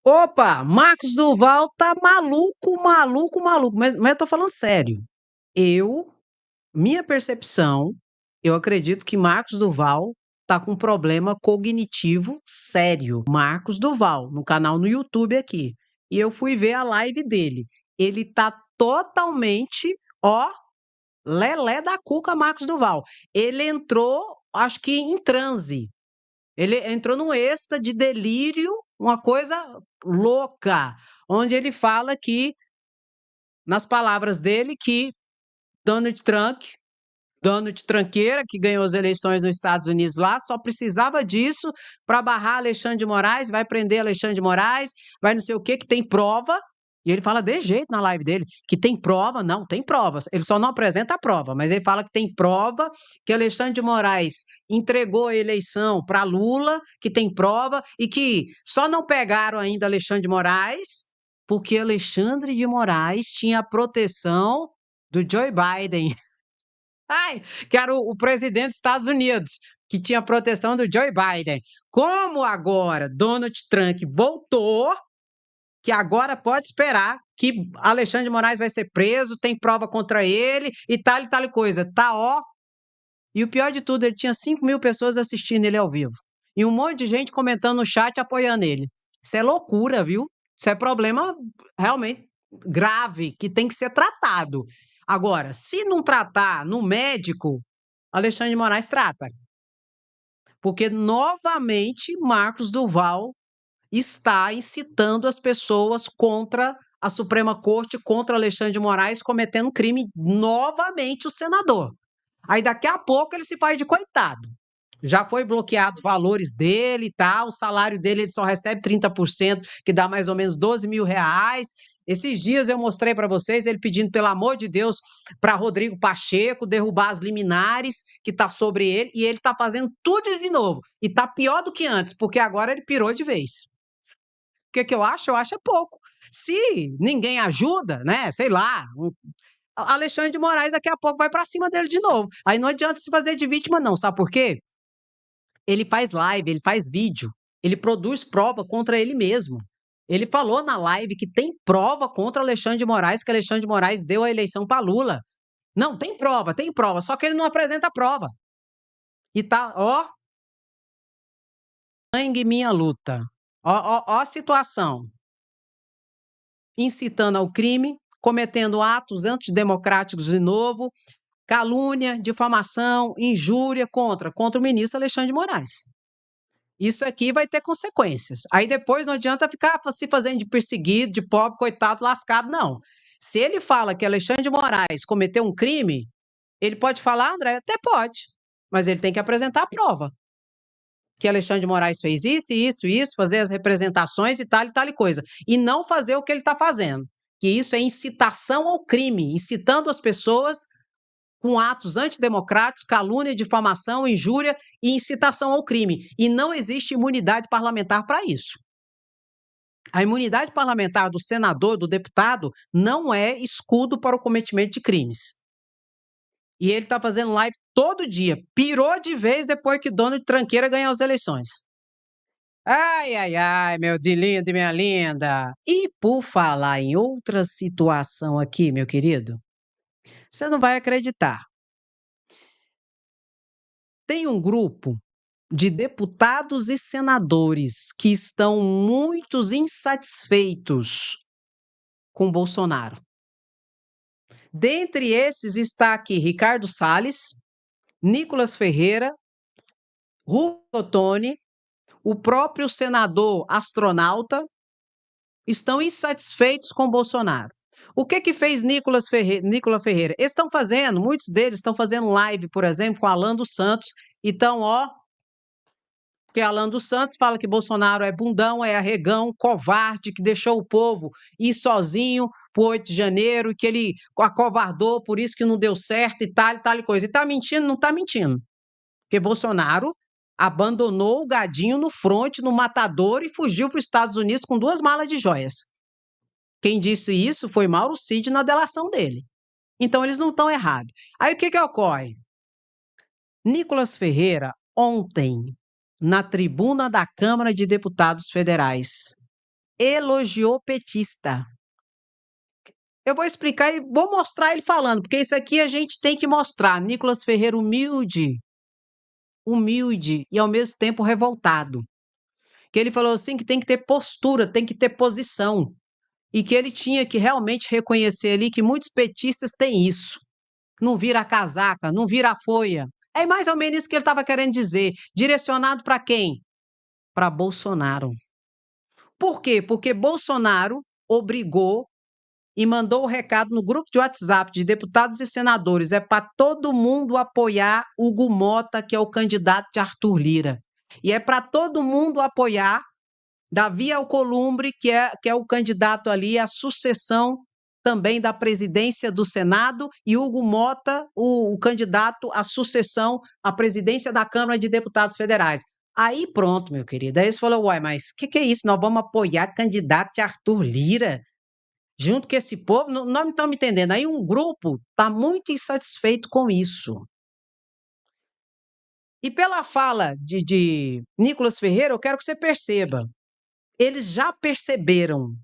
Opa, Marcos Duval tá maluco, maluco, maluco. Mas eu tô falando sério. Eu, minha percepção, eu acredito que Marcos Duval tá com um problema cognitivo sério. Marcos Duval, no canal no YouTube aqui. E eu fui ver a live dele. Ele tá totalmente, ó, lelé da cuca, Marcos Duval. Ele entrou, acho que em transe. Ele entrou num êxtase de delírio, uma coisa louca, onde ele fala que, nas palavras dele, que Donald Trump, Donald Tranqueira, que ganhou as eleições nos Estados Unidos lá, só precisava disso para barrar Alexandre de Moraes, vai prender Alexandre de Moraes, vai não sei o quê, que tem prova. E ele fala de jeito na live dele, que tem prova, não, tem provas. Ele só não apresenta a prova, mas ele fala que tem prova que Alexandre de Moraes entregou a eleição para Lula, que tem prova, e que só não pegaram ainda Alexandre de Moraes, porque Alexandre de Moraes tinha a proteção do Joe Biden. Ai, que era o presidente dos Estados Unidos, que tinha proteção do Joe Biden. Como agora Donald Trump voltou, que agora pode esperar que Alexandre de Moraes vai ser preso, tem prova contra ele e tal coisa. Tá, ó. E o pior de tudo, ele tinha 5.000 pessoas assistindo ele ao vivo. E um monte de gente comentando no chat, apoiando ele. Isso é loucura, viu? Isso é problema realmente grave, que tem que ser tratado. Agora, se não tratar no médico, Alexandre de Moraes trata. Porque, novamente, Marcos Duval está incitando as pessoas contra a Suprema Corte, contra Alexandre de Moraes, cometendo crime novamente o senador. Aí daqui a pouco ele se faz de coitado. Já foi bloqueado os valores dele e tal, o salário dele ele só recebe 30%, que dá mais ou menos R$ 12.000. Esses dias eu mostrei para vocês ele pedindo, pelo amor de Deus, para Rodrigo Pacheco derrubar as liminares que está sobre ele, e ele está fazendo tudo de novo. E está pior do que antes, porque agora ele pirou de vez. O que, que eu acho? Eu acho é pouco. Se ninguém ajuda, né? Sei lá, Alexandre de Moraes daqui a pouco vai para cima dele de novo. Aí não adianta se fazer de vítima, não. Sabe por quê? Ele faz live, ele faz vídeo, ele produz prova contra ele mesmo. Ele falou na live que tem prova contra Alexandre de Moraes, que Alexandre de Moraes deu a eleição para Lula. Não, tem prova, só que ele não apresenta a prova. E tá, ó, sangue minha luta. Ó a situação. Incitando ao crime, cometendo atos antidemocráticos de novo, calúnia, difamação, injúria contra o ministro Alexandre de Moraes. Isso aqui vai ter consequências. Aí depois não adianta ficar se fazendo de perseguido, de pobre, coitado, lascado, não. Se ele fala que Alexandre de Moraes cometeu um crime, ele pode falar, André? Até pode, mas ele tem que apresentar a prova. Que Alexandre de Moraes fez isso, fazer as representações e tal e coisa. E não fazer o que ele está fazendo. Que isso é incitação ao crime, incitando as pessoas com atos antidemocráticos, calúnia, difamação, injúria e incitação ao crime. E não existe imunidade parlamentar para isso. A imunidade parlamentar do senador, do deputado, não é escudo para o cometimento de crimes. E ele está fazendo live todo dia. Pirou de vez depois que Donald Tranqueira ganhou as eleições. Ai, ai, ai, meu de lindo e minha linda. E por falar em outra situação aqui, meu querido, você não vai acreditar. Tem um grupo de deputados e senadores que estão muito insatisfeitos com Bolsonaro. Dentre esses está aqui Ricardo Salles, Nicolas Ferreira, Rubens Ottoni, o próprio senador astronauta, estão insatisfeitos com Bolsonaro. O que que fez Nicolas Ferreira? Eles estão fazendo, muitos deles estão fazendo live, por exemplo, com Alan dos Santos, então, ó, porque Alan dos Santos fala que Bolsonaro é bundão, é arregão, covarde, que deixou o povo ir sozinho para o 8 de janeiro, que ele acovardou, por isso que não deu certo e tal coisa. E está mentindo? Não está mentindo. Porque Bolsonaro abandonou o gadinho no fronte, no matador, e fugiu para os Estados Unidos com 2 malas de joias. Quem disse isso foi Mauro Cid na delação dele. Então, eles não estão errados. Aí, o que que ocorre? Nicolas Ferreira, ontem, na tribuna da Câmara de Deputados Federais, elogiou petista. Eu vou explicar e vou mostrar ele falando, porque isso aqui a gente tem que mostrar. Nicolas Ferreira humilde e ao mesmo tempo revoltado. Que ele falou assim que tem que ter postura, tem que ter posição. E que ele tinha que realmente reconhecer ali que muitos petistas têm isso. Não vira a casaca, não vira a folha. É mais ou menos isso que ele estava querendo dizer. Direcionado para quem? Para Bolsonaro. Por quê? Porque Bolsonaro obrigou e mandou o recado no grupo de WhatsApp de deputados e senadores. É para todo mundo apoiar Hugo Mota, que é o candidato de Arthur Lira. E é para todo mundo apoiar Davi Alcolumbre, que é o candidato ali à sucessão também da presidência do Senado, e Hugo Mota, o candidato à sucessão à presidência da Câmara de Deputados Federais. Aí pronto, meu querido. Aí você falou, uai, mas o que é isso? Nós vamos apoiar candidato de Arthur Lira? Junto com esse povo, não estão me entendendo. Aí um grupo está muito insatisfeito com isso. E pela fala de Nicolas Ferreira, eu quero que você perceba. Eles já perceberam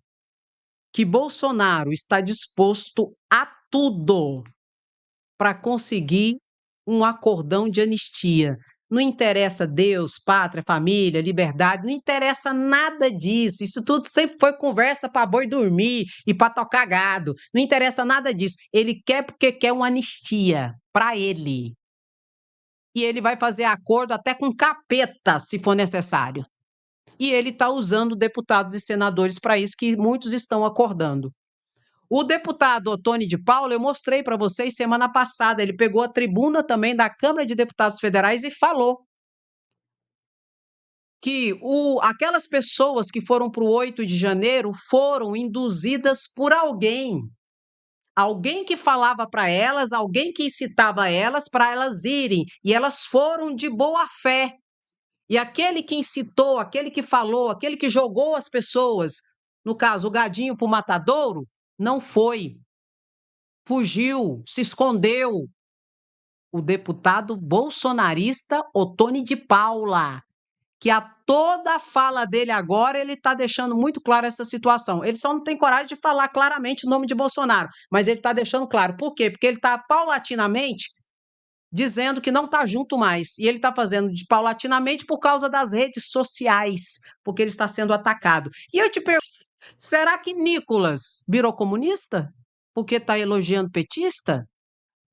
que Bolsonaro está disposto a tudo para conseguir um acordão de anistia. Não interessa Deus, pátria, família, liberdade, não interessa nada disso. Isso tudo sempre foi conversa para boi dormir e para tocar gado. Não interessa nada disso. Ele quer porque quer uma anistia para ele. E ele vai fazer acordo até com capeta, se for necessário. E ele está usando deputados e senadores para isso, que muitos estão acordando. O deputado Ottoni de Paula, eu mostrei para vocês semana passada, ele pegou a tribuna também da Câmara de Deputados Federais e falou que aquelas pessoas que foram para o 8 de janeiro foram induzidas por alguém. Alguém que falava para elas, alguém que incitava elas para elas irem, e elas foram de boa fé. E aquele que incitou, aquele que falou, aquele que jogou as pessoas, no caso, o gadinho para o matadouro, não foi. Fugiu, se escondeu. O deputado bolsonarista Ottoni de Paula, que a toda a fala dele agora, ele está deixando muito claro essa situação. Ele só não tem coragem de falar claramente o nome de Bolsonaro, mas ele está deixando claro. Por quê? Porque ele está paulatinamente dizendo que não está junto mais. E ele está fazendo de paulatinamente por causa das redes sociais, porque ele está sendo atacado. E eu te pergunto, será que Nicolas virou comunista? Porque está elogiando petista?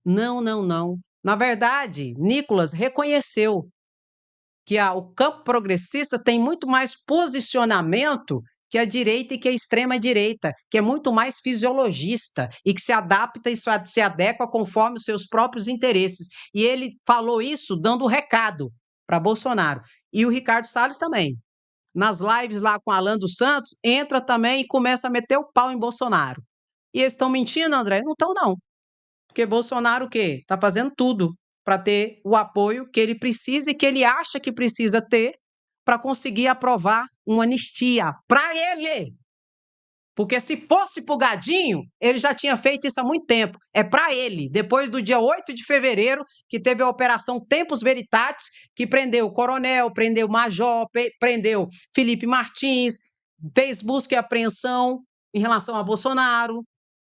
Não, não, não. Na verdade, Nicolas reconheceu que o campo progressista tem muito mais posicionamento que a direita e que a extrema-direita, que é muito mais fisiologista e que se adapta e se adequa conforme os seus próprios interesses. E ele falou isso dando recado para Bolsonaro. E o Ricardo Salles também. Nas lives lá com Alan dos Santos, entra também e começa a meter o pau em Bolsonaro. E eles estão mentindo, André? Não estão, não. Porque Bolsonaro o quê? Está fazendo tudo para ter o apoio que ele precisa e que ele acha que precisa ter para conseguir aprovar uma anistia para ele. Porque se fosse para o Gadinho, ele já tinha feito isso há muito tempo. É para ele. Depois do dia 8 de fevereiro, que teve a Operação Tempus Veritatis, que prendeu o coronel, prendeu o major, prendeu Felipe Martins, fez busca e apreensão em relação a Bolsonaro,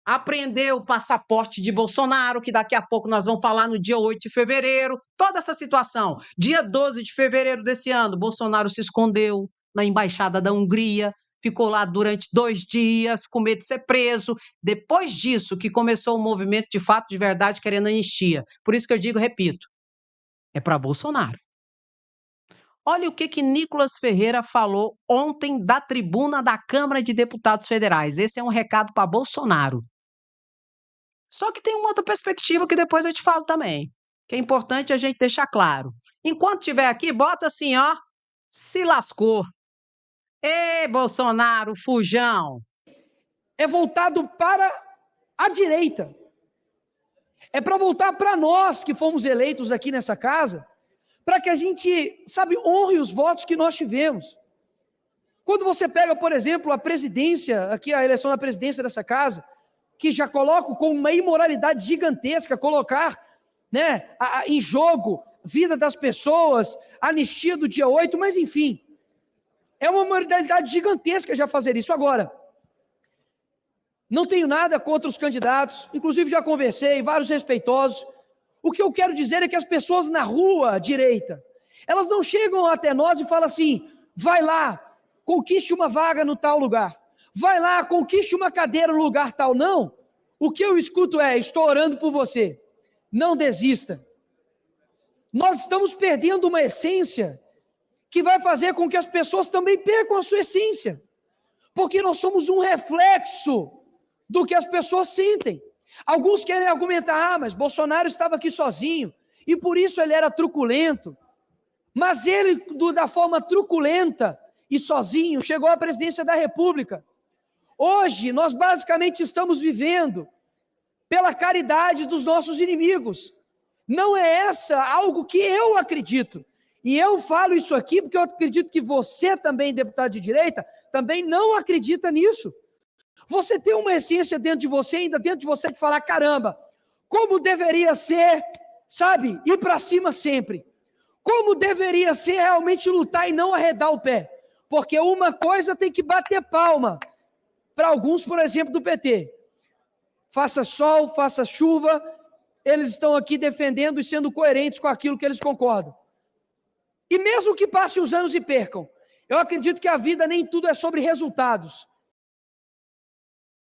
apreendeu o passaporte de Bolsonaro, que daqui a pouco nós vamos falar no dia 8 de fevereiro. Toda essa situação. Dia 12 de fevereiro desse ano, Bolsonaro se escondeu na Embaixada da Hungria, ficou lá durante 2 dias, com medo de ser preso. Depois disso, que começou o movimento de fato, de verdade, querendo anistia. Por isso que eu digo, repito, é para Bolsonaro. Olha o que Nicolas Ferreira falou ontem da tribuna da Câmara de Deputados Federais. Esse é um recado para Bolsonaro. Só que tem uma outra perspectiva que depois eu te falo também, que é importante a gente deixar claro. Enquanto estiver aqui, bota assim, ó, se lascou. Ê, Bolsonaro, fujão. É voltado para a direita. É para voltar para nós que fomos eleitos aqui nessa casa, para que a gente, sabe, honre os votos que nós tivemos. Quando você pega, por exemplo, a presidência, aqui a eleição da presidência dessa casa, que já coloco como uma imoralidade gigantesca colocar, né, em jogo vida das pessoas, anistia do dia 8, mas enfim, É uma moralidade gigantesca já fazer isso. Agora, não tenho nada contra os candidatos, inclusive já conversei, vários respeitosos. O que eu quero dizer é que as pessoas na rua direita, elas não chegam até nós e falam assim: vai lá, conquiste uma vaga no tal lugar, vai lá, conquiste uma cadeira no lugar tal. Não. O que eu escuto é: estou orando por você, não desista. Nós estamos perdendo uma essência que vai fazer com que as pessoas também percam a sua essência, porque nós somos um reflexo do que as pessoas sentem. Alguns querem argumentar: mas Bolsonaro estava aqui sozinho, e por isso ele era truculento. Mas ele, da forma truculenta e sozinho, chegou à presidência da República. Hoje, nós basicamente estamos vivendo pela caridade dos nossos inimigos. Não é essa algo que eu acredito. E eu falo isso aqui porque eu acredito que você também, deputado de direita, também não acredita nisso. Você tem uma essência dentro de você, ainda dentro de você, de falar: caramba, como deveria ser, sabe, ir para cima sempre. Como deveria ser realmente lutar e não arredar o pé. Porque uma coisa tem que bater palma para alguns, por exemplo, do PT. Faça sol, faça chuva, eles estão aqui defendendo e sendo coerentes com aquilo que eles concordam. E mesmo que passem os anos e percam, eu acredito que a vida nem tudo é sobre resultados.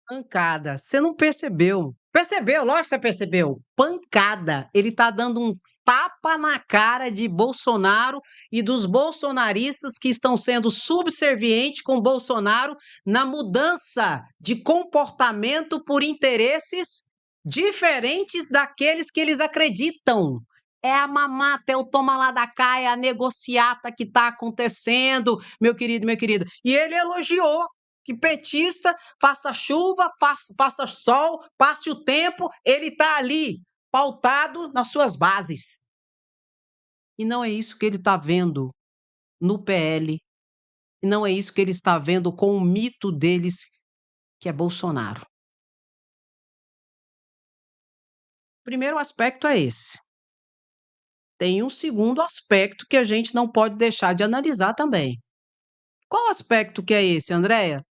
Pancada, você não percebeu. Percebeu, lógico que você percebeu. Pancada. Ele tá dando um tapa na cara de Bolsonaro e dos bolsonaristas que estão sendo subservientes com Bolsonaro na mudança de comportamento por interesses diferentes daqueles que eles acreditam. É a mamata, é o toma lá da cá, é a negociata que está acontecendo, meu querido, meu querido. E ele elogiou que petista, faça chuva, faça sol, passe o tempo, ele está ali, pautado nas suas bases. E não é isso que ele está vendo no PL, e não é isso que ele está vendo com o mito deles, que é Bolsonaro. O primeiro aspecto é esse. Tem um segundo aspecto que a gente não pode deixar de analisar também. Qual aspecto que é esse, Andréia?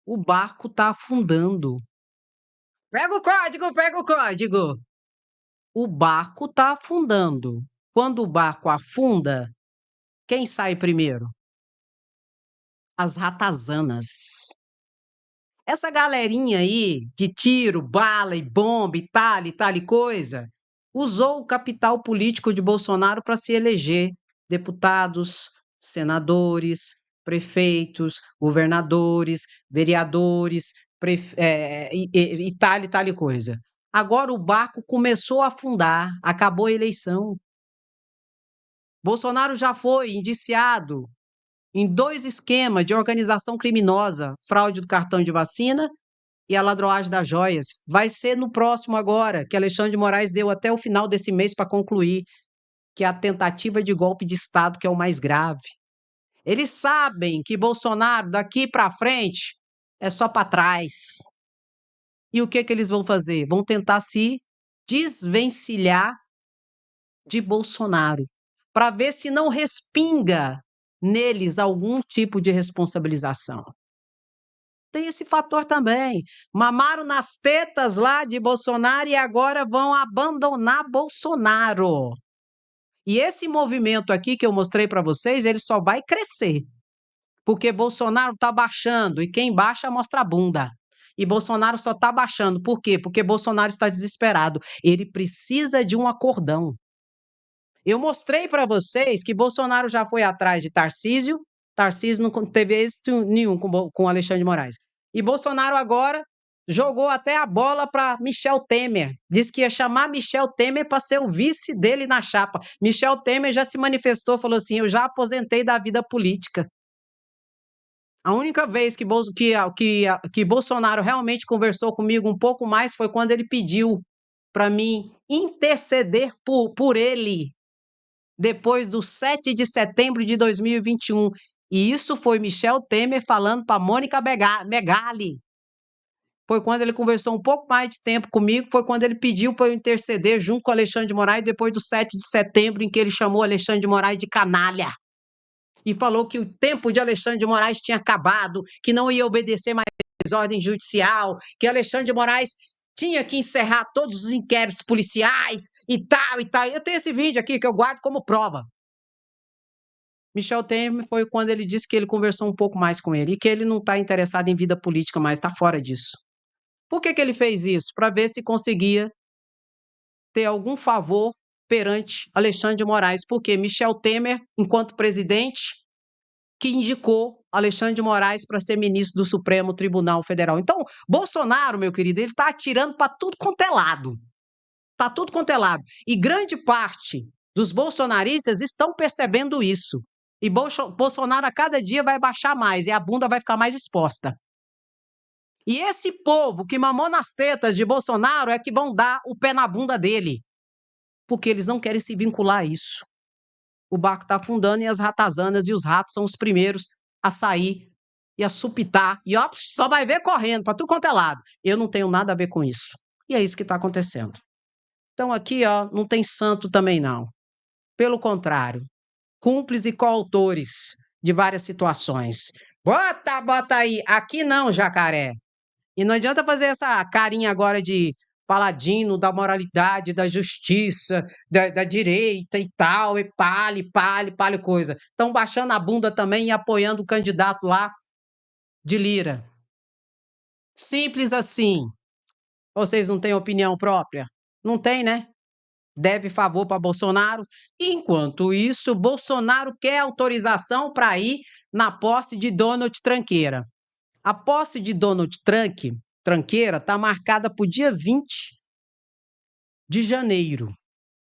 O barco está afundando. Pega o código, pega o código. O barco está afundando. Quando o barco afunda, quem sai primeiro? As ratazanas. Essa galerinha aí de tiro, bala e bomba e tal e coisa, usou o capital político de Bolsonaro para se eleger deputados, senadores, prefeitos, governadores, vereadores, e tal e coisa. Agora o barco começou a afundar, acabou a eleição. Bolsonaro já foi indiciado em 2 esquemas de organização criminosa, fraude do cartão de vacina e a ladroagem das joias. Vai ser no próximo agora, que Alexandre de Moraes deu até o final desse mês para concluir, que é a tentativa de golpe de Estado, que é o mais grave. Eles sabem que Bolsonaro, daqui para frente, é só para trás. E o que que eles vão fazer? Vão tentar se desvencilhar de Bolsonaro, para ver se não respinga neles algum tipo de responsabilização. Tem esse fator também. Mamaram nas tetas lá de Bolsonaro e agora vão abandonar Bolsonaro. E esse movimento aqui que eu mostrei para vocês, ele só vai crescer. Porque Bolsonaro está baixando e quem baixa mostra a bunda. E Bolsonaro só está baixando. Por quê? Porque Bolsonaro está desesperado. Ele precisa de um acordão. Eu mostrei para vocês que Bolsonaro já foi atrás de Tarcísio, Tarcísio não teve êxito nenhum com Alexandre de Moraes. E Bolsonaro agora jogou até a bola para Michel Temer. Disse que ia chamar Michel Temer para ser o vice dele na chapa. Michel Temer já se manifestou, falou assim: eu já aposentei da vida política. A única vez que Bolsonaro realmente conversou comigo um pouco mais foi quando ele pediu para mim interceder por ele depois do 7 de setembro de 2021. E isso foi Michel Temer falando para Mônica Megali. Foi quando ele conversou um pouco mais de tempo comigo, foi quando ele pediu para eu interceder junto com Alexandre de Moraes, depois do 7 de setembro, em que ele chamou Alexandre de Moraes de canalha. e falou que o tempo de Alexandre de Moraes tinha acabado, que não ia obedecer mais ordem judicial, que Alexandre de Moraes tinha que encerrar todos os inquéritos policiais e tal e tal. Eu tenho esse vídeo aqui que eu guardo como prova. Michel Temer foi quando ele disse que ele conversou um pouco mais com ele e que ele não está interessado em vida política mais, está fora disso. Por que ele fez isso? Para ver se conseguia ter algum favor perante Alexandre de Moraes, porque Michel Temer, enquanto presidente, que indicou Alexandre de Moraes para ser ministro do Supremo Tribunal Federal. Então, Bolsonaro, meu querido, ele está atirando para tudo quanto é lado. Está tudo quanto é lado. E grande parte dos bolsonaristas estão percebendo isso. E Bolsonaro a cada dia vai baixar mais e a bunda vai ficar mais exposta. E esse povo que mamou nas tetas de Bolsonaro é que vão dar o pé na bunda dele. Porque eles não querem se vincular a isso. O barco está afundando e as ratazanas e os ratos são os primeiros a sair e a supitar. E ó, só vai ver correndo para tudo quanto é lado. Eu não tenho nada a ver com isso. E é isso que está acontecendo. Então aqui, ó, não tem santo também não. Pelo contrário, cúmplices e coautores de várias situações. Bota aí. Aqui não, jacaré. E não adianta fazer essa carinha agora de paladino da moralidade, da justiça, da direita e tal, e pale coisa. Estão baixando a bunda também e apoiando o candidato lá de Lira. Simples assim. Vocês não têm opinião própria? Não tem, né? Deve favor para Bolsonaro. Enquanto isso, Bolsonaro quer autorização para ir na posse de Donald Tranqueira. A posse de Donald Tranqueira está marcada para o dia 20 de janeiro.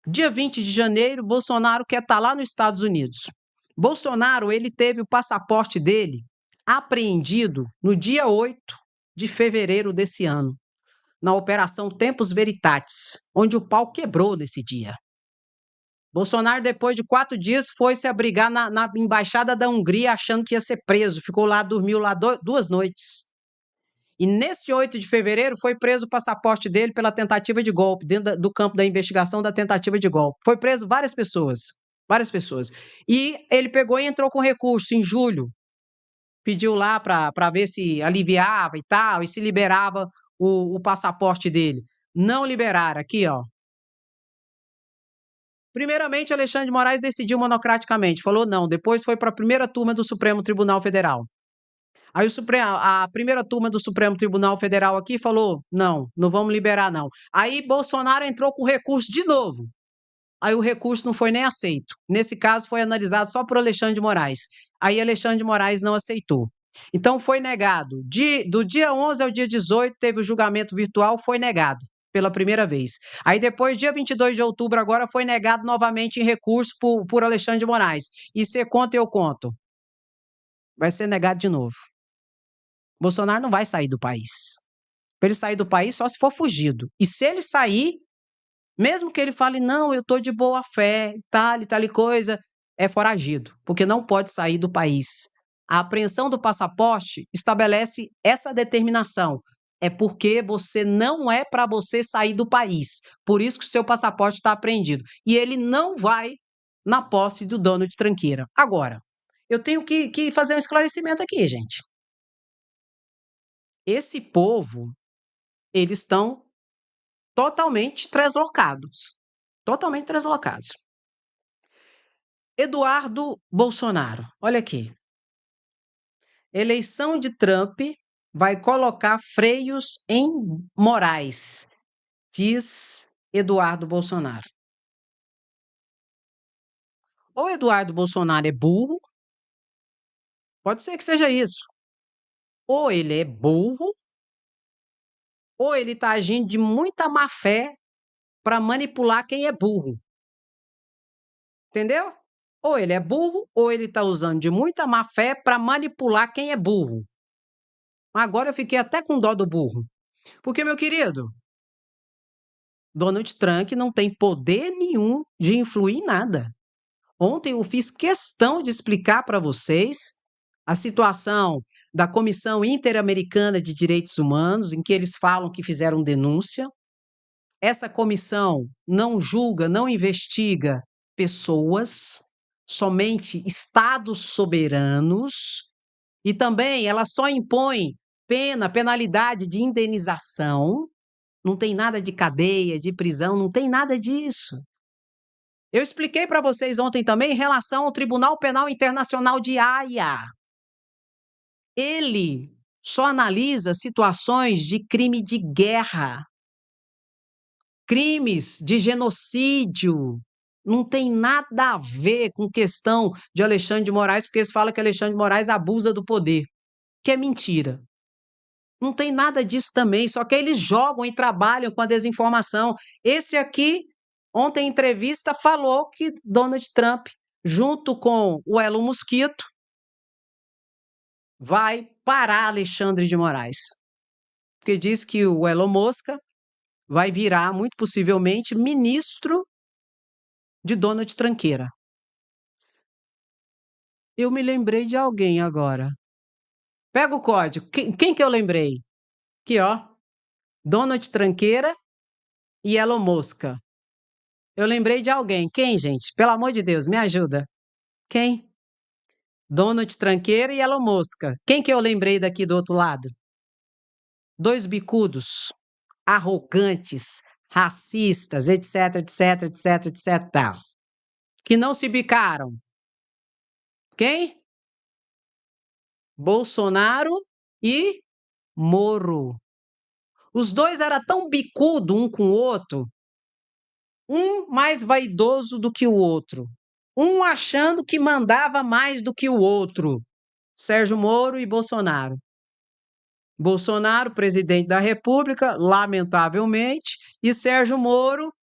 Dia 20 de janeiro, Bolsonaro quer estar lá nos Estados Unidos. Bolsonaro, ele teve o passaporte dele apreendido no dia 8 de fevereiro desse ano, na Operação Tempus Veritatis, onde o pau quebrou nesse dia. Bolsonaro, depois de 4 dias, foi se abrigar na embaixada da Hungria, achando que ia ser preso. Ficou lá, dormiu lá 2 noites. E nesse 8 de fevereiro foi preso o passaporte dele pela tentativa de golpe, dentro do campo da investigação da tentativa de golpe. Foi preso várias pessoas, várias pessoas. E ele pegou e entrou com recurso em julho. Pediu lá para ver se aliviava e tal, e se liberava o passaporte dele. Não liberaram, aqui, ó. Primeiramente, Alexandre de Moraes decidiu monocraticamente, falou não. Depois foi para a primeira turma do Supremo Tribunal Federal. Aí a primeira turma do Supremo Tribunal Federal aqui falou: não, não vamos liberar, não. Aí Bolsonaro entrou com recurso de novo. Aí o recurso não foi nem aceito. Nesse caso, foi analisado só por Alexandre de Moraes. Aí Alexandre de Moraes não aceitou. Então foi negado. Do dia 11 ao dia 18, teve o julgamento virtual, foi negado pela primeira vez. Aí depois, dia 22 de outubro, agora foi negado novamente em recurso por Alexandre de Moraes. E você conta, eu conto. Vai ser negado de novo. Bolsonaro não vai sair do país. Para ele sair do país só se for fugido. E se ele sair, mesmo que ele fale, não, eu estou de boa fé, tal e coisa, é foragido, porque não pode sair do país. A apreensão do passaporte estabelece essa determinação. É porque você não é para você sair do país. Por isso que o seu passaporte está apreendido. E ele não vai na posse do dono de tranqueira. Agora, eu tenho que fazer um esclarecimento aqui, gente. Esse povo, eles estão totalmente translocados. Totalmente translocados. Eduardo Bolsonaro, olha aqui. Eleição de Trump vai colocar freios em Moraes, diz Eduardo Bolsonaro. Ou Eduardo Bolsonaro é burro, pode ser que seja isso. Ou ele é burro, ou ele está agindo de muita má fé para manipular quem é burro. Entendeu? Ou ele é burro, ou ele está usando de muita má fé para manipular quem é burro. Agora eu fiquei até com dó do burro. Porque, meu querido, Donald Trump não tem poder nenhum de influir em nada. Ontem eu fiz questão de explicar para vocês a situação da Comissão Interamericana de Direitos Humanos, em que eles falam que fizeram denúncia. Essa comissão não julga, não investiga pessoas, somente estados soberanos, e também ela só impõe penalidade de indenização, não tem nada de cadeia, de prisão, não tem nada disso. Eu expliquei para vocês ontem também em relação ao Tribunal Penal Internacional de Haia. Ele só analisa situações de crime de guerra, crimes de genocídio. Não tem nada a ver com questão de Alexandre de Moraes, porque eles falam que Alexandre de Moraes abusa do poder, que é mentira. Não tem nada disso também, só que eles jogam e trabalham com a desinformação. Esse aqui, ontem em entrevista, falou que Donald Trump, junto com o Elon Mosquito, vai parar Alexandre de Moraes. Porque diz que o Elon Musk vai virar, muito possivelmente, ministro de Donald Tranqueira. Eu me lembrei de alguém agora. Pega o código. Quem que eu lembrei? Aqui, ó. Donald Tranqueira e Elon Musk. Eu lembrei de alguém. Quem, gente? Pelo amor de Deus, me ajuda. Quem? Donald Tranqueira e Elon Musk. Quem que eu lembrei daqui do outro lado? Dois bicudos, arrogantes, racistas, etc, etc, etc, etc, tal, que não se bicaram. Quem? Bolsonaro e Moro. Os dois eram tão bicudo um com o outro, um mais vaidoso do que o outro, um achando que mandava mais do que o outro. Sérgio Moro e Bolsonaro. Bolsonaro, presidente da República, lamentavelmente, e Sérgio Moro,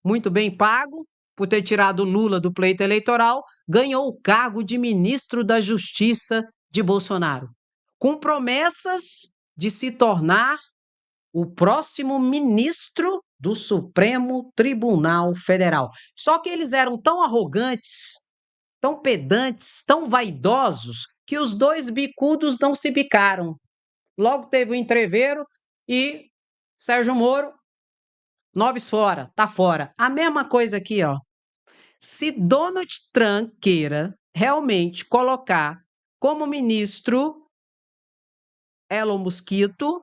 muito bem pago, por ter tirado Lula do pleito eleitoral, ganhou o cargo de ministro da Justiça de Bolsonaro, com promessas de se tornar o próximo ministro do Supremo Tribunal Federal. Só que eles eram tão arrogantes, tão pedantes, tão vaidosos, que os dois bicudos não se bicaram. Logo teve o entreveiro e Sérgio Moro, noves fora, tá fora. A mesma coisa aqui, ó. Se Donald Trump queira realmente colocar como ministro Elon Mosquito,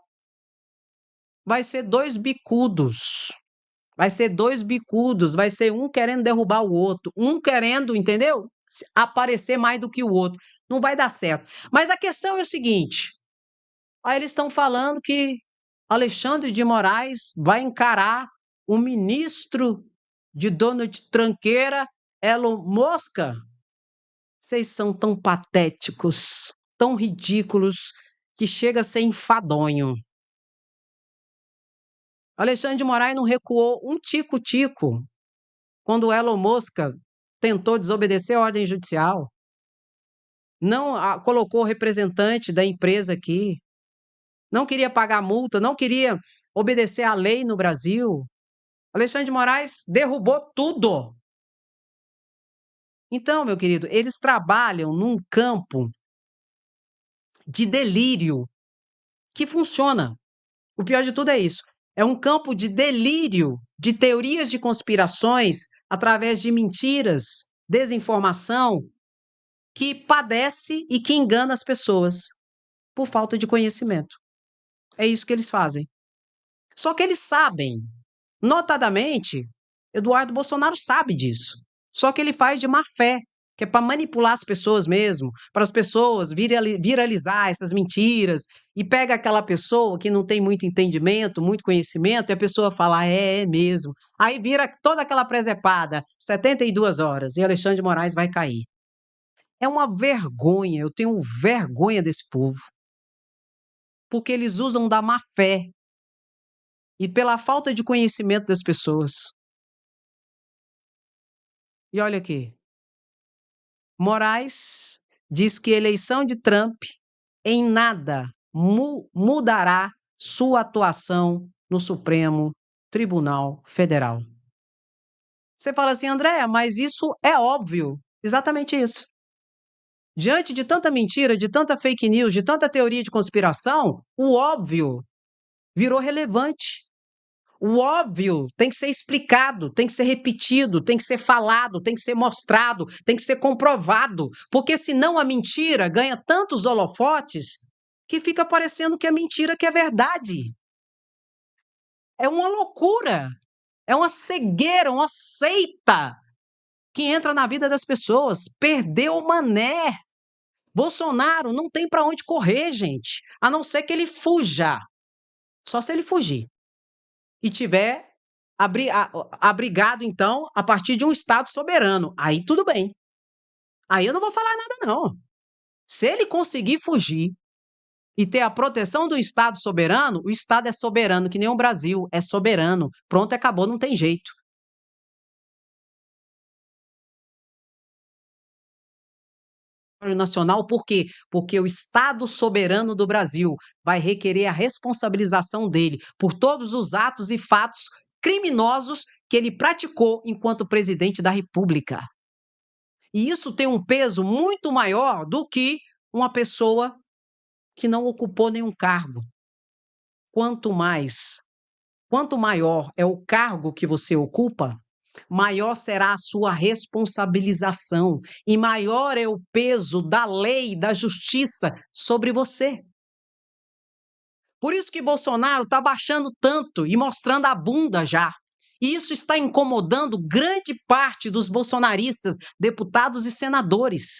vai ser dois bicudos. Vai ser dois bicudos, vai ser um querendo derrubar o outro, um querendo, entendeu? Aparecer mais do que o outro. Não vai dar certo. Mas a questão é o seguinte: aí eles estão falando que Alexandre de Moraes vai encarar o ministro de Donald Tranqueira, Elon Musk. Vocês são tão patéticos, tão ridículos, que chega a ser enfadonho. Alexandre de Moraes não recuou um tico-tico quando o Elon Musk tentou desobedecer a ordem judicial. Não colocou representante da empresa aqui. Não queria pagar multa, não queria obedecer à lei no Brasil. Alexandre de Moraes derrubou tudo. Então, meu querido, eles trabalham num campo de delírio que funciona. O pior de tudo é isso. É um campo de delírio, de teorias de conspirações através de mentiras, desinformação, que padece e que engana as pessoas por falta de conhecimento. É isso que eles fazem. Só que eles sabem, notadamente, Eduardo Bolsonaro sabe disso. Só que ele faz de má fé, que é para manipular as pessoas mesmo, para as pessoas viralizar essas mentiras, e pega aquela pessoa que não tem muito entendimento, muito conhecimento, e a pessoa fala, é mesmo. Aí vira toda aquela presepada, 72 horas, e Alexandre de Moraes vai cair. É uma vergonha, eu tenho vergonha desse povo, porque eles usam da má fé e pela falta de conhecimento das pessoas. E olha aqui, Moraes diz que a eleição de Trump em nada mudará sua atuação no Supremo Tribunal Federal. Você fala assim, Andréa, mas isso é óbvio. Exatamente isso. Diante de tanta mentira, de tanta fake news, de tanta teoria de conspiração, o óbvio virou relevante. O óbvio tem que ser explicado, tem que ser repetido, tem que ser falado, tem que ser mostrado, tem que ser comprovado, porque senão a mentira ganha tantos holofotes que fica parecendo que é mentira, que é verdade. É uma loucura, é uma cegueira, uma seita que entra na vida das pessoas. Perdeu o mané. Bolsonaro não tem para onde correr, gente, a não ser que ele fuja. Só se ele fugir e tiver abrigado, então, a partir de um Estado soberano. Aí tudo bem. Aí eu não vou falar nada, não. Se ele conseguir fugir e ter a proteção do Estado soberano, o Estado é soberano, que nem o Brasil, é soberano. Pronto, acabou, não tem jeito. Nacional, por quê? Porque o Estado soberano do Brasil vai requerer a responsabilização dele por todos os atos e fatos criminosos que ele praticou enquanto presidente da República. E isso tem um peso muito maior do que uma pessoa que não ocupou nenhum cargo. Quanto mais, quanto maior é o cargo que você ocupa, maior será a sua responsabilização e maior é o peso da lei, da justiça sobre você. Por isso que Bolsonaro está baixando tanto e mostrando a bunda já. E isso está incomodando grande parte dos bolsonaristas, deputados e senadores,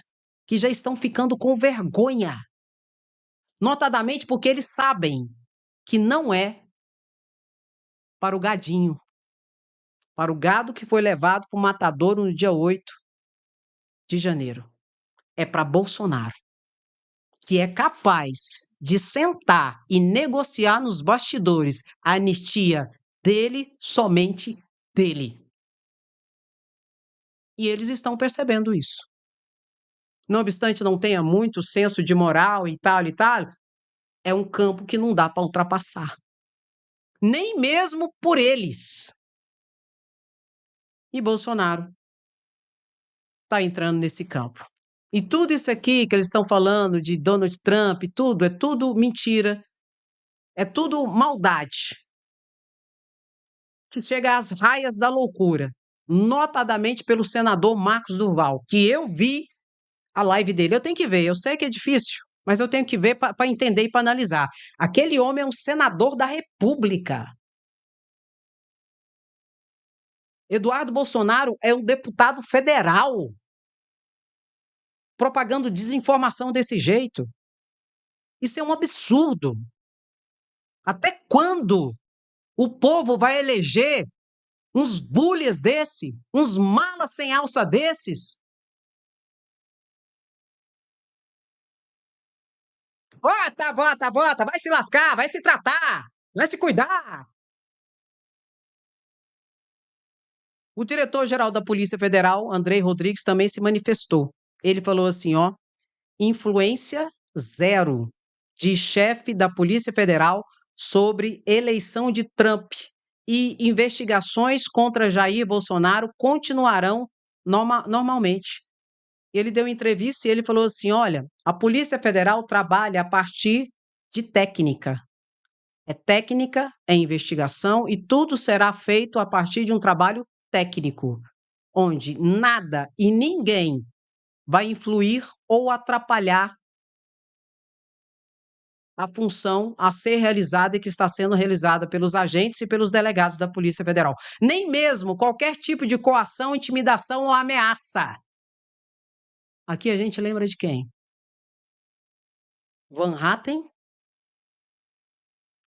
que já estão ficando com vergonha. Notadamente porque eles sabem que não é para o gadinho, para o gado que foi levado para o matadouro no dia 8 de janeiro. É para Bolsonaro, que é capaz de sentar e negociar nos bastidores a anistia dele, somente dele. E eles estão percebendo isso. Não obstante não tenha muito senso de moral e tal, é um campo que não dá para ultrapassar. Nem mesmo por eles. E Bolsonaro está entrando nesse campo. E tudo isso aqui que eles estão falando de Donald Trump, tudo, é tudo mentira, é tudo maldade, que chega às raias da loucura, notadamente pelo senador Marcos Durval, que eu vi a live dele. Eu tenho que ver, eu sei que é difícil, mas eu tenho que ver para entender e para analisar. Aquele homem é um senador da República. Eduardo Bolsonaro é um deputado federal, propagando desinformação desse jeito. Isso é um absurdo. Até quando o povo vai eleger uns bullies desse, uns malas sem alça desses? Vota, vota, vota, vai se lascar, vai se tratar, vai se cuidar. O diretor-geral da Polícia Federal, Andrei Rodrigues, também se manifestou. Ele falou assim, ó, influência zero de chefe da Polícia Federal sobre eleição de Trump e investigações contra Jair Bolsonaro continuarão normalmente. Ele deu entrevista e ele falou assim: olha, a Polícia Federal trabalha a partir de técnica. É técnica, é investigação e tudo será feito a partir de um trabalho técnico, onde nada e ninguém vai influir ou atrapalhar a função a ser realizada e que está sendo realizada pelos agentes e pelos delegados da Polícia Federal. Nem mesmo qualquer tipo de coação, intimidação ou ameaça. Aqui a gente lembra de quem? Van Hatten,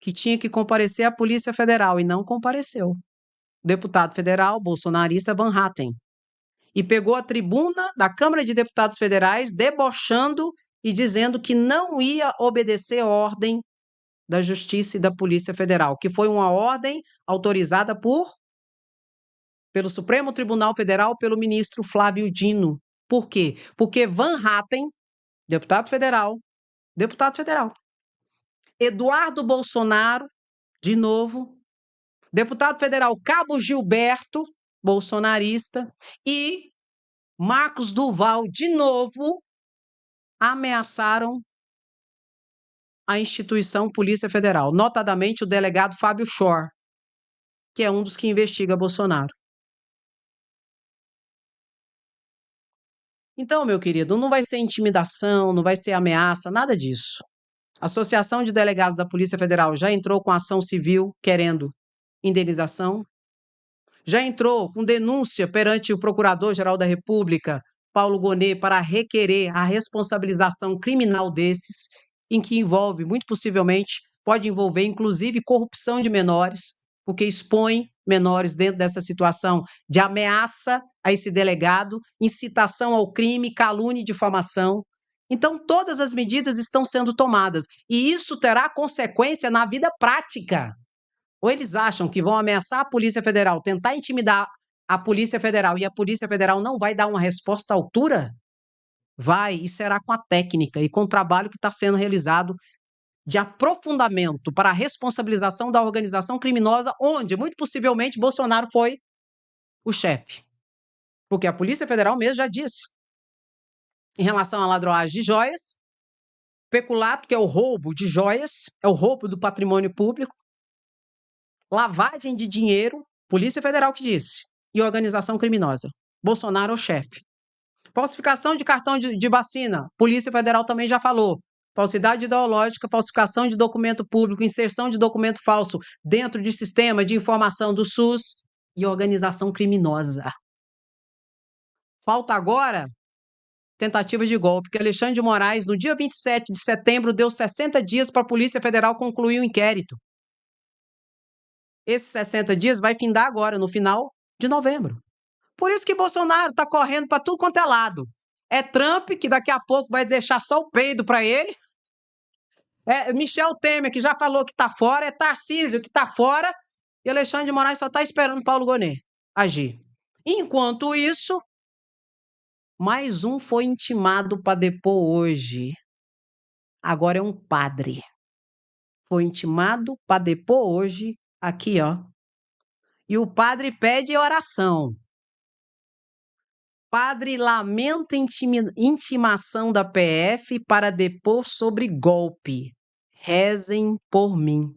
que tinha que comparecer à Polícia Federal e não compareceu. Deputado federal bolsonarista Van Hatten. E pegou a tribuna da Câmara de Deputados Federais debochando e dizendo que não ia obedecer ordem da Justiça e da Polícia Federal, que foi uma ordem autorizada pelo Supremo Tribunal Federal, pelo ministro Flávio Dino. Por quê? Porque Van Hatten, deputado federal, Eduardo Bolsonaro, de novo, deputado federal Cabo Gilberto, bolsonarista, e Marcos Duval, de novo, ameaçaram a instituição Polícia Federal, notadamente o delegado Fábio Schor, que é um dos que investiga Bolsonaro. Então, meu querido, não vai ser intimidação, não vai ser ameaça, nada disso. A Associação de Delegados da Polícia Federal já entrou com ação civil querendo indenização, já entrou com denúncia perante o Procurador-Geral da República, Paulo Gonet, para requerer a responsabilização criminal desses, em que envolve, muito possivelmente, pode envolver inclusive corrupção de menores, porque expõe menores dentro dessa situação de ameaça a esse delegado, incitação ao crime, calúnia e difamação. Então, todas as medidas estão sendo tomadas, e isso terá consequência na vida prática. Ou eles acham que vão ameaçar a Polícia Federal, tentar intimidar a Polícia Federal e a Polícia Federal não vai dar uma resposta à altura? Vai, e será com a técnica e com o trabalho que está sendo realizado de aprofundamento para a responsabilização da organização criminosa, onde, muito possivelmente, Bolsonaro foi o chefe. Porque a Polícia Federal mesmo já disse, em relação à ladroagem de joias, peculato, que é o roubo de joias, é o roubo do patrimônio público, lavagem de dinheiro, Polícia Federal que disse, e organização criminosa. Bolsonaro é o chefe. Falsificação de cartão de vacina, Polícia Federal também já falou. Falsidade ideológica, falsificação de documento público, inserção de documento falso dentro de sistema de informação do SUS e organização criminosa. Falta agora tentativa de golpe, que Alexandre de Moraes, no dia 27 de setembro, deu 60 dias para a Polícia Federal concluir o inquérito. Esses 60 dias vai findar agora, no final de novembro. Por isso que Bolsonaro está correndo para tudo quanto é lado. É Trump, que daqui a pouco vai deixar só o peido para ele. É Michel Temer, que já falou que está fora. É Tarcísio, que está fora. E Alexandre de Moraes só está esperando Paulo Gonet agir. Enquanto isso, mais um foi intimado para depor hoje. Agora é um padre. Foi intimado para depor hoje, aqui, ó. E o padre pede oração. Padre lamenta intimação da PF para depor sobre golpe. Rezem por mim.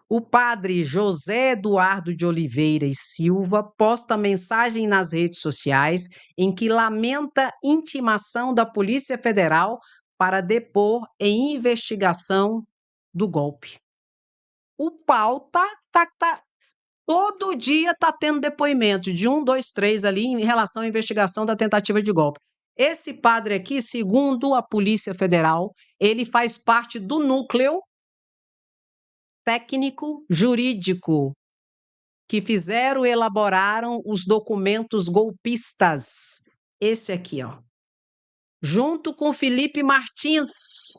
O padre José Eduardo de Oliveira e Silva posta mensagem nas redes sociais em que lamenta intimação da Polícia Federal para depor em investigação do golpe. O pau tá todo dia está tendo depoimento de 1, 2, 3 ali em relação à investigação da tentativa de golpe. Esse padre aqui, segundo a Polícia Federal, ele faz parte do núcleo técnico jurídico que elaboraram os documentos golpistas. Esse aqui, ó. Junto com Felipe Martins.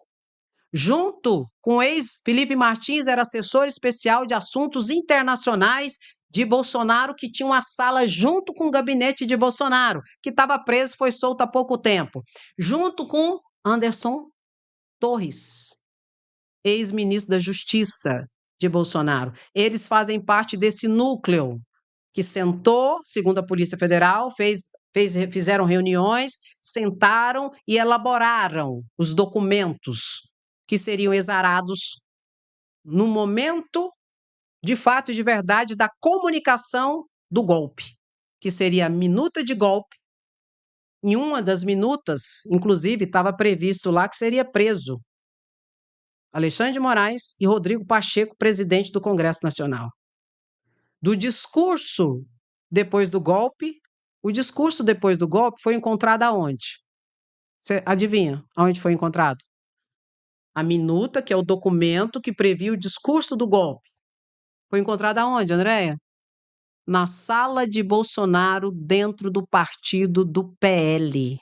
Junto com o ex-Felipe Martins, era assessor especial de assuntos internacionais de Bolsonaro, que tinha uma sala junto com o gabinete de Bolsonaro, que estava preso, foi solto há pouco tempo. Junto com Anderson Torres, ex-ministro da Justiça de Bolsonaro. Eles fazem parte desse núcleo que sentou, segundo a Polícia Federal, fizeram reuniões, sentaram e elaboraram os documentos que seriam exarados no momento de fato e de verdade da comunicação do golpe, que seria a minuta de golpe. Em uma das minutas, inclusive, estava previsto lá que seria preso Alexandre de Moraes e Rodrigo Pacheco, presidente do Congresso Nacional. Do discurso depois do golpe, o discurso depois do golpe foi encontrado aonde? Você adivinha aonde foi encontrado? A minuta, que é o documento que previa o discurso do golpe. Foi encontrada aonde, Andréia? Na sala de Bolsonaro, dentro do partido do PL.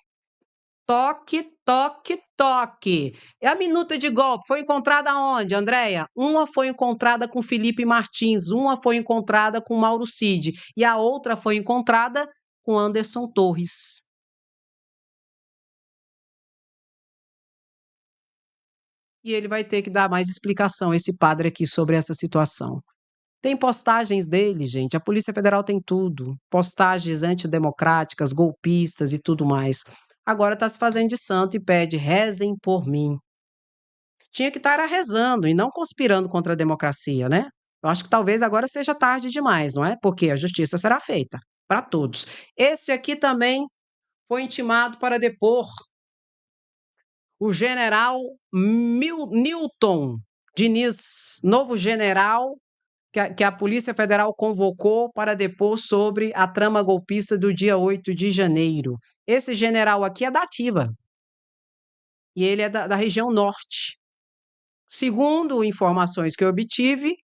Toque, toque, toque. E a minuta de golpe foi encontrada aonde, Andréia? Uma foi encontrada com Felipe Martins, uma foi encontrada com Mauro Cid e a outra foi encontrada com Anderson Torres. E ele vai ter que dar mais explicação, esse padre aqui, sobre essa situação. Tem postagens dele, gente. A Polícia Federal tem tudo. Postagens antidemocráticas, golpistas e tudo mais. Agora está se fazendo de santo e pede: rezem por mim. Tinha que estar rezando e não conspirando contra a democracia, né? Eu acho que talvez agora seja tarde demais, não é? Porque a justiça será feita para todos. Esse aqui também foi intimado para depor o general Newton Diniz, novo general que a Polícia Federal convocou para depor sobre a trama golpista do dia 8 de janeiro. Esse general aqui é da ativa e ele é da região norte. Segundo informações que eu obtive,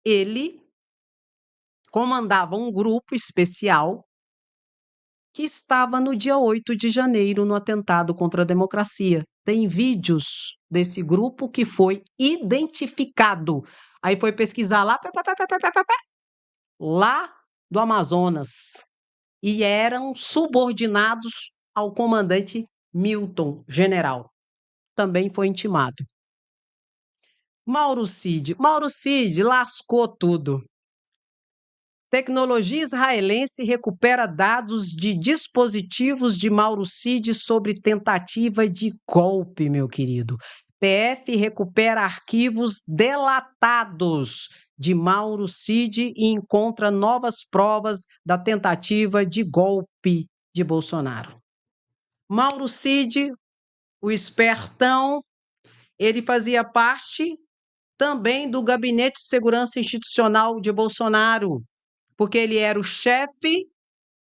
ele comandava um grupo especial que estava no dia 8 de janeiro no atentado contra a democracia. Tem vídeos desse grupo que foi identificado. Aí foi pesquisar lá, lá do Amazonas. E eram subordinados ao comandante Milton, general. Também foi intimado. Mauro Cid lascou tudo. Tecnologia israelense recupera dados de dispositivos de Mauro Cid sobre tentativa de golpe, meu querido. PF recupera arquivos delatados de Mauro Cid e encontra novas provas da tentativa de golpe de Bolsonaro. Mauro Cid, o espertão, ele fazia parte também do Gabinete de Segurança Institucional de Bolsonaro, porque ele era o chefe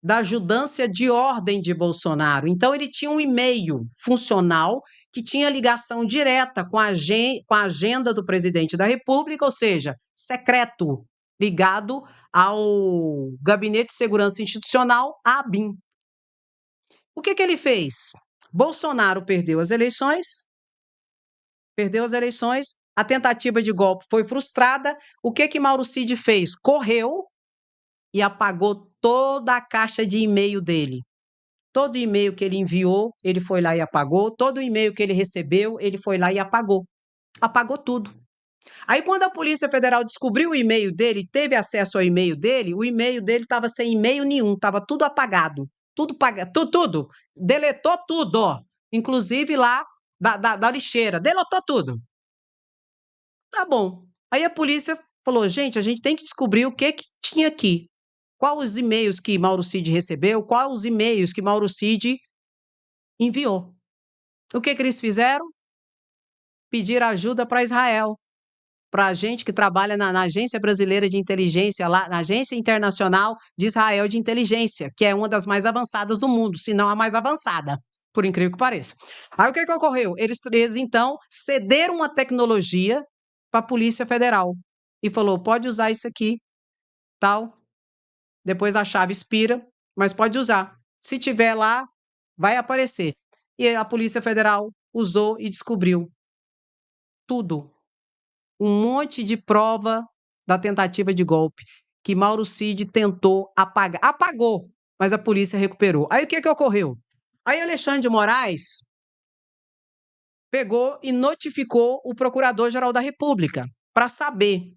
da ajudância de ordem de Bolsonaro. Então, ele tinha um e-mail funcional que tinha ligação direta com a agenda do presidente da República, ou seja, secreto, ligado ao Gabinete de Segurança Institucional, a ABIN. O que ele fez? Bolsonaro perdeu as eleições, a tentativa de golpe foi frustrada. O que Mauro Cid fez? Correu e apagou toda a caixa de e-mail dele. Todo e-mail que ele enviou, ele foi lá e apagou. Todo e-mail que ele recebeu, ele foi lá e apagou. Apagou tudo. Aí, quando a Polícia Federal descobriu o e-mail dele, teve acesso ao e-mail dele, o e-mail dele estava sem e-mail nenhum, estava tudo apagado. Tudo. Deletou tudo, ó. Inclusive lá da lixeira. Deletou tudo. Tá bom. Aí a polícia falou: gente, a gente tem que descobrir o que tinha aqui. Quais os e-mails que Mauro Cid recebeu, quais os e-mails que Mauro Cid enviou. O que eles fizeram? Pedir ajuda para Israel, para a gente que trabalha na Agência Brasileira de Inteligência, lá na Agência Internacional de Israel de Inteligência, que é uma das mais avançadas do mundo, se não a mais avançada, por incrível que pareça. Aí o que ocorreu? Eles então cederam uma tecnologia para a Polícia Federal e falou: pode usar isso aqui, tal. Depois a chave expira, mas pode usar. Se tiver lá, vai aparecer. E a Polícia Federal usou e descobriu tudo. Um monte de prova da tentativa de golpe que Mauro Cid tentou apagar. Apagou, mas a polícia recuperou. Aí o que ocorreu? Aí Alexandre de Moraes pegou e notificou o Procurador-Geral da República para saber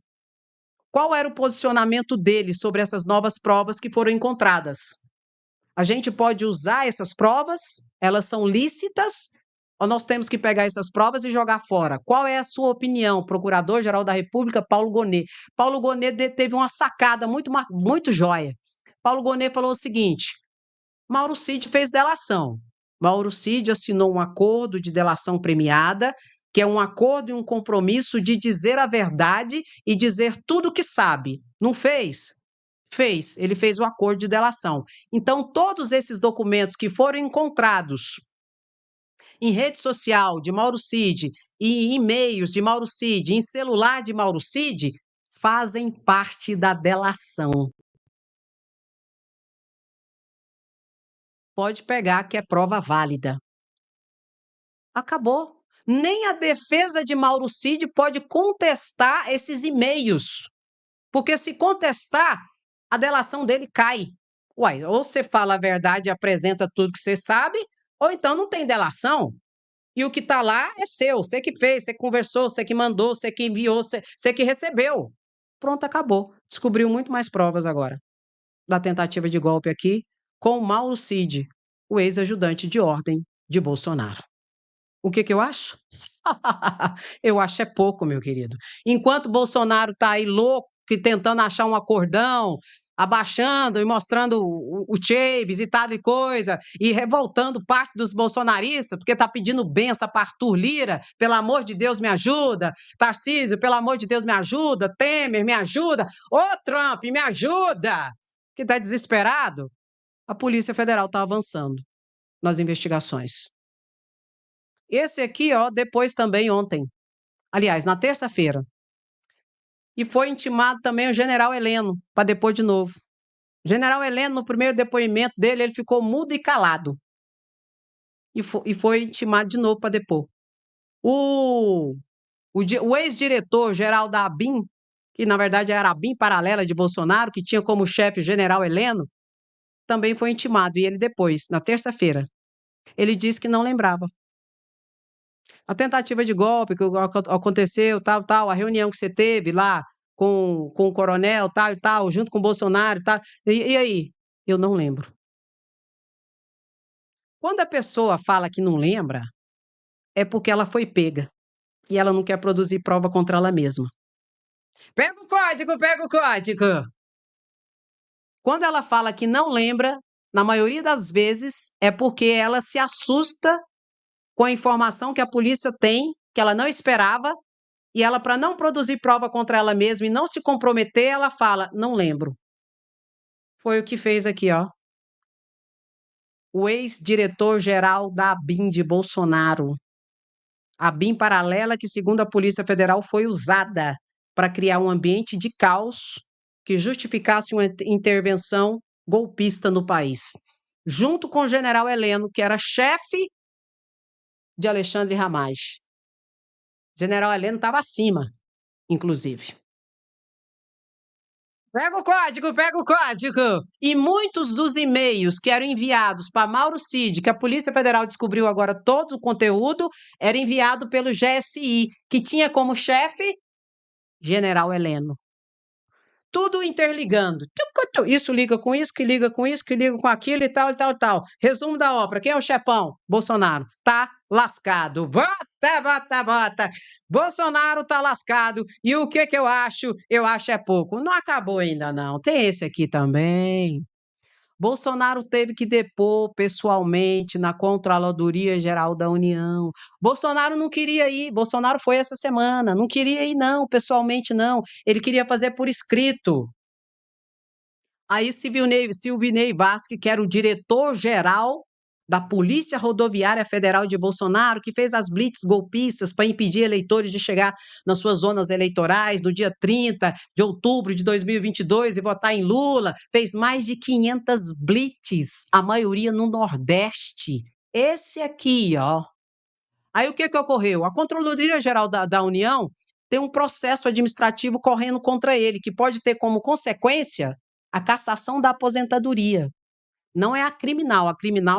qual era o posicionamento dele sobre essas novas provas que foram encontradas. A gente pode usar essas provas? Elas são lícitas? Ou nós temos que pegar essas provas e jogar fora? Qual é a sua opinião, Procurador-Geral da República, Paulo Gonet? Paulo Gonet teve uma sacada muito joia. Paulo Gonet falou o seguinte: Mauro Cid fez delação. Mauro Cid assinou um acordo de delação premiada, que é um acordo e um compromisso de dizer a verdade e dizer tudo o que sabe. Não fez? Fez. Ele fez o acordo de delação. Então, todos esses documentos que foram encontrados em rede social de Mauro Cid, em e-mails de Mauro Cid, em celular de Mauro Cid, fazem parte da delação. Pode pegar que é prova válida. Acabou. Nem a defesa de Mauro Cid pode contestar esses e-mails, porque se contestar, a delação dele cai. Uai, ou você fala a verdade e apresenta tudo que você sabe, ou então não tem delação. E o que está lá é seu, você que fez, você que conversou, você que mandou, você que enviou, você que recebeu. Pronto, acabou. Descobriu muito mais provas agora da tentativa de golpe aqui com o Mauro Cid, o ex-ajudante de ordem de Bolsonaro. O que eu acho? Eu acho é pouco, meu querido. Enquanto Bolsonaro está aí louco, tentando achar um acordão, abaixando e mostrando o Chaves e tal e coisa, e revoltando parte dos bolsonaristas, porque está pedindo benção para Arthur Lira, pelo amor de Deus, me ajuda. Tarcísio, pelo amor de Deus, me ajuda. Temer, me ajuda. Ô, Trump, me ajuda. Que está desesperado. A Polícia Federal está avançando nas investigações. Esse aqui, ó, depois também ontem, aliás, na terça-feira. E foi intimado também o general Heleno, para depor de novo. O general Heleno, no primeiro depoimento dele, ele ficou mudo e calado. E foi intimado de novo para depor. O ex-diretor-geral da ABIN, que na verdade era a ABIN paralela de Bolsonaro, que tinha como chefe o general Heleno, também foi intimado. E ele depois, na terça-feira, ele disse que não lembrava. A tentativa de golpe que aconteceu, tal, tal, a reunião que você teve lá com o coronel, tal e tal, junto com o Bolsonaro, tal. E aí? Eu não lembro. Quando a pessoa fala que não lembra, é porque ela foi pega e ela não quer produzir prova contra ela mesma. Pega o código, pega o código. Quando ela fala que não lembra, na maioria das vezes, é porque ela se assusta com a informação que a polícia tem, que ela não esperava, e ela, para não produzir prova contra ela mesma e não se comprometer, ela fala, não lembro. Foi o que fez aqui, ó. O ex-diretor-geral da ABIN de Bolsonaro. A ABIN paralela que, segundo a Polícia Federal, foi usada para criar um ambiente de caos que justificasse uma intervenção golpista no país. Junto com o general Heleno, que era chefe de Alexandre Ramagem. O general Heleno estava acima, inclusive. Pega o código, pega o código! E muitos dos e-mails que eram enviados para Mauro Cid, que a Polícia Federal descobriu agora todo o conteúdo, era enviado pelo GSI, que tinha como chefe General Heleno. Tudo interligando. Isso liga com isso, que liga com isso, que liga com aquilo e tal, e tal, e tal. Resumo da ópera. Quem é o chefão? Bolsonaro. Tá lascado. Bota, bota, bota. Bolsonaro tá lascado. E o que que eu acho? Eu acho é pouco. Não acabou ainda, não. Tem esse aqui também. Bolsonaro teve que depor pessoalmente na Controladoria Geral da União. Bolsonaro não queria ir. Bolsonaro foi essa semana. Não queria ir, não, pessoalmente, não. Ele queria fazer por escrito. Aí Silvinei Vasquez, que era o diretor-geral da Polícia Rodoviária Federal de Bolsonaro, que fez as blitz golpistas para impedir eleitores de chegar nas suas zonas eleitorais no dia 30 de outubro de 2022 e votar em Lula, fez mais de 500 blitz, a maioria no Nordeste. Esse aqui, ó. Aí o que que ocorreu? A Controladoria Geral da União tem um processo administrativo correndo contra ele, que pode ter como consequência a cassação da aposentadoria. Não é a criminal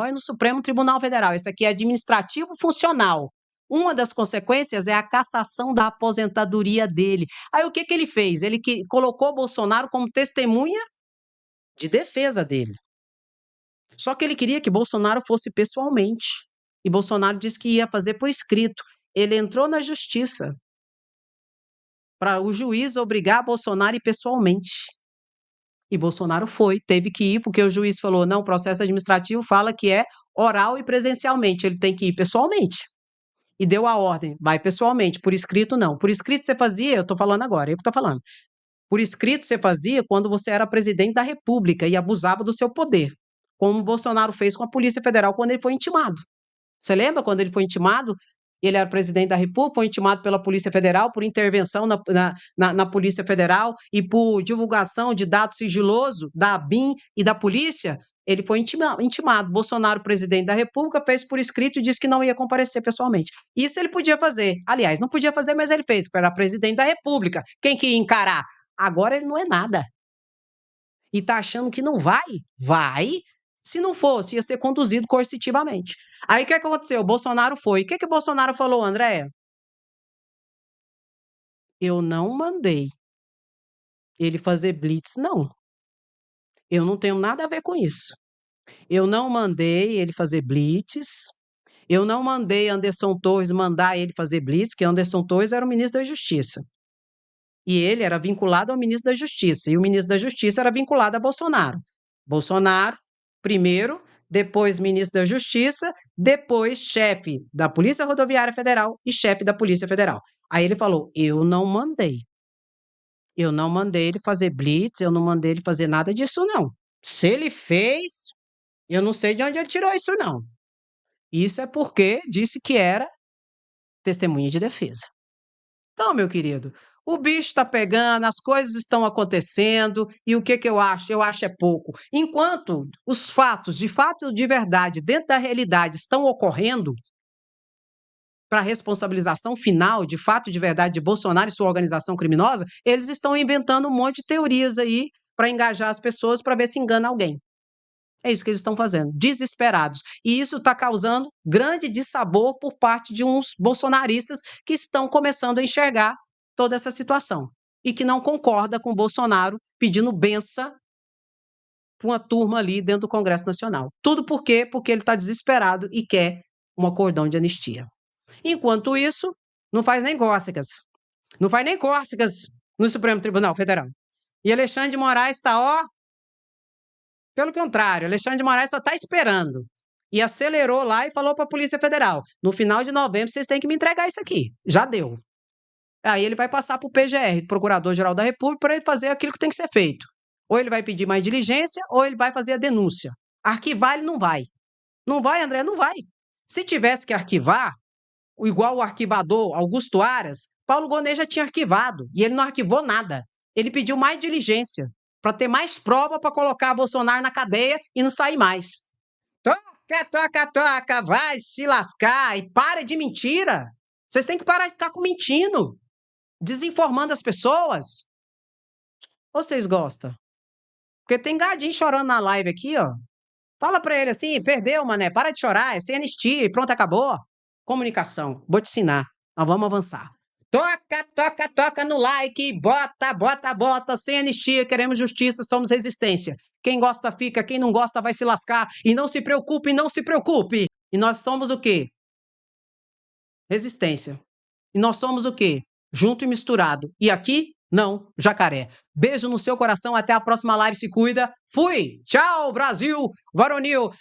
é no Supremo Tribunal Federal. Esse aqui é administrativo funcional. Uma das consequências é a cassação da aposentadoria dele. Aí o que que ele fez? Ele colocou Bolsonaro como testemunha de defesa dele. Só que ele queria que Bolsonaro fosse pessoalmente. E Bolsonaro disse que ia fazer por escrito. Ele entrou na justiça para o juiz obrigar Bolsonaro a ir pessoalmente. E Bolsonaro foi, teve que ir, porque o juiz falou: não, o processo administrativo fala que é oral e presencialmente, ele tem que ir pessoalmente. E deu a ordem, vai pessoalmente, por escrito não. Por escrito você fazia, eu estou falando agora, eu que estou falando. Por escrito você fazia quando você era presidente da República e abusava do seu poder, como o Bolsonaro fez com a Polícia Federal quando ele foi intimado. Você lembra quando ele foi intimado? Ele era presidente da República, foi intimado pela Polícia Federal por intervenção na Polícia Federal e por divulgação de dados sigilosos da ABIN e da polícia. Ele foi intimado. Bolsonaro, presidente da República, fez por escrito e disse que não ia comparecer pessoalmente. Isso ele podia fazer. Aliás, não podia fazer, mas ele fez, porque era presidente da República. Quem que ia encarar? Agora ele não é nada. E está achando que não vai? Vai. Se não fosse, ia ser conduzido coercitivamente. Aí o que aconteceu? O Bolsonaro foi. O que o Bolsonaro falou, André? Eu não mandei ele fazer blitz, não. Eu não tenho nada a ver com isso. Eu não mandei ele fazer blitz. Eu não mandei Anderson Torres mandar ele fazer blitz, que Anderson Torres era o ministro da Justiça. E ele era vinculado ao ministro da Justiça, e o ministro da Justiça era vinculado a Bolsonaro. Bolsonaro, primeiro, depois ministro da Justiça, depois chefe da Polícia Rodoviária Federal e chefe da Polícia Federal. Aí ele falou: eu não mandei. Eu não mandei ele fazer blitz, eu não mandei ele fazer nada disso, não. Se ele fez, eu não sei de onde ele tirou isso, não. Isso é porque disse que era testemunha de defesa. Então, meu querido, o bicho está pegando, as coisas estão acontecendo, e o que que eu acho? Eu acho é pouco. Enquanto os fatos, de fato de verdade, dentro da realidade, estão ocorrendo, para a responsabilização final, de fato de verdade, de Bolsonaro e sua organização criminosa, eles estão inventando um monte de teorias aí para engajar as pessoas para ver se engana alguém. É isso que eles estão fazendo, desesperados. E isso está causando grande dissabor por parte de uns bolsonaristas que estão começando a enxergar toda essa situação e que não concorda com o Bolsonaro pedindo benção para uma turma ali dentro do Congresso Nacional. Tudo por quê? Porque ele está desesperado e quer um acordão de anistia. Enquanto isso, não faz nem cócegas. Não faz nem cócegas no Supremo Tribunal Federal. E Alexandre de Moraes está, ó, pelo contrário, Alexandre de Moraes só está esperando. E acelerou lá e falou para a Polícia Federal: no final de novembro vocês têm que me entregar isso aqui. Já deu. Aí ele vai passar para o PGR, Procurador-Geral da República, para ele fazer aquilo que tem que ser feito. Ou ele vai pedir mais diligência, ou ele vai fazer a denúncia. Arquivar ele não vai. Não vai, André? Não vai. Se tivesse que arquivar, igual o arquivador Augusto Aras, Paulo Gonet já tinha arquivado, e ele não arquivou nada. Ele pediu mais diligência, para ter mais prova para colocar Bolsonaro na cadeia e não sair mais. Toca, toca, toca, vai se lascar e para de mentira. Vocês têm que parar de ficar mentindo, desinformando as pessoas. Ou vocês gostam? Porque tem gadinho chorando na live aqui, ó. Fala pra ele assim: perdeu, mané, para de chorar, é sem anistia e pronto, acabou. Comunicação, vou te ensinar. Nós vamos avançar. Toca, toca, toca no like, bota, bota, bota, sem anistia, queremos justiça, somos resistência. Quem gosta fica, quem não gosta vai se lascar. E não se preocupe, não se preocupe. E nós somos o quê? Resistência. E nós somos o quê? Junto e misturado. E aqui, não, jacaré. Beijo no seu coração, até a próxima live, se cuida. Fui! Tchau, Brasil! Varonil!